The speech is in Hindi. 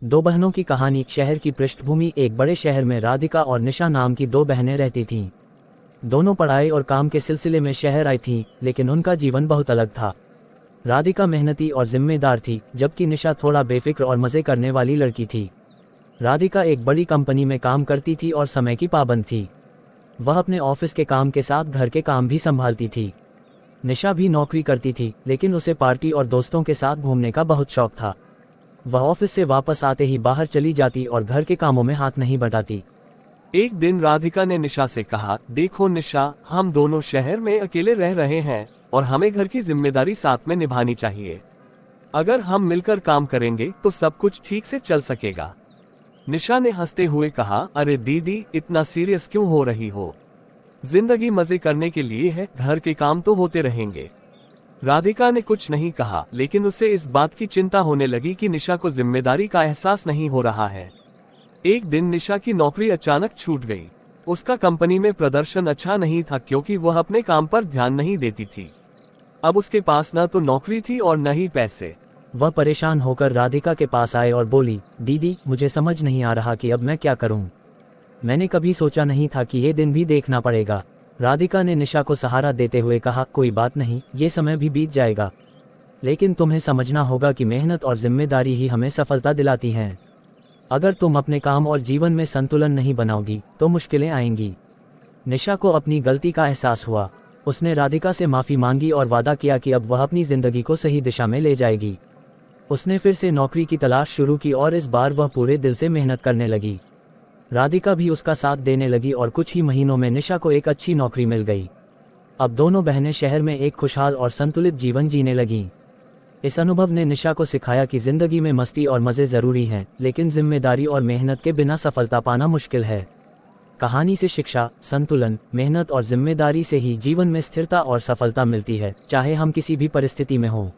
दो बहनों की कहानी। शहर की पृष्ठभूमि। एक बड़े शहर में राधिका और निशा नाम की दो बहनें रहती थीं। दोनों पढ़ाई और काम के सिलसिले में शहर आई थीं, लेकिन उनका जीवन बहुत अलग था। राधिका मेहनती और जिम्मेदार थी, जबकि निशा थोड़ा बेफिक्र और मज़े करने वाली लड़की थी। राधिका एक बड़ी कंपनी में काम करती थी और समय की पाबंद थी। वह अपने ऑफिस के काम के साथ घर के काम भी संभालती थी। निशा भी नौकरी करती थी, लेकिन उसे पार्टी और दोस्तों के साथ घूमने का बहुत शौक था। वह ऑफिस से वापस आते ही बाहर चली जाती और घर के कामों में हाथ नहीं बटाती। एक दिन राधिका ने निशा से कहा, देखो निशा, हम दोनों शहर में अकेले रह रहे हैं और हमें घर की जिम्मेदारी साथ में निभानी चाहिए। अगर हम मिलकर काम करेंगे तो सब कुछ ठीक से चल सकेगा। निशा ने हंसते हुए कहा, अरे दीदी, इतना सीरियस क्यों हो रही हो? जिंदगी मजे करने के लिए है, घर के काम तो होते रहेंगे। राधिका ने कुछ नहीं कहा, लेकिन उसे इस बात की चिंता होने लगी कि निशा को जिम्मेदारी का एहसास नहीं हो रहा है। एक दिन निशा की नौकरी अचानक छूट गई। उसका कंपनी में प्रदर्शन अच्छा नहीं था क्योंकि वह अपने काम पर ध्यान नहीं देती थी। अब उसके पास न तो नौकरी थी और न ही पैसे। वह परेशान होकर राधिका के पास आए और बोली, दीदी, मुझे समझ नहीं आ रहा कि अब मैं क्या करूं। मैंने कभी सोचा नहीं था कि ये दिन भी देखना पड़ेगा। राधिका ने निशा को सहारा देते हुए कहा, कोई बात नहीं, ये समय भी बीत जाएगा। लेकिन तुम्हें समझना होगा कि मेहनत और जिम्मेदारी ही हमें सफलता दिलाती हैं। अगर तुम अपने काम और जीवन में संतुलन नहीं बनाओगी तो मुश्किलें आएंगी। निशा को अपनी गलती का एहसास हुआ। उसने राधिका से माफ़ी मांगी और वादा किया कि अब वह अपनी जिंदगी को सही दिशा में ले जाएगी। उसने फिर से नौकरी की तलाश शुरू की और इस बार वह पूरे दिल से मेहनत करने लगी। राधिका भी उसका साथ देने लगी और कुछ ही महीनों में निशा को एक अच्छी नौकरी मिल गई। अब दोनों बहनें शहर में एक खुशहाल और संतुलित जीवन जीने लगीं। इस अनुभव ने निशा को सिखाया कि जिंदगी में मस्ती और मज़े ज़रूरी हैं, लेकिन जिम्मेदारी और मेहनत के बिना सफलता पाना मुश्किल है। कहानी से शिक्षा, संतुलन, मेहनत और जिम्मेदारी से ही जीवन में स्थिरता और सफलता मिलती है, चाहे हम किसी भी परिस्थिति में हों।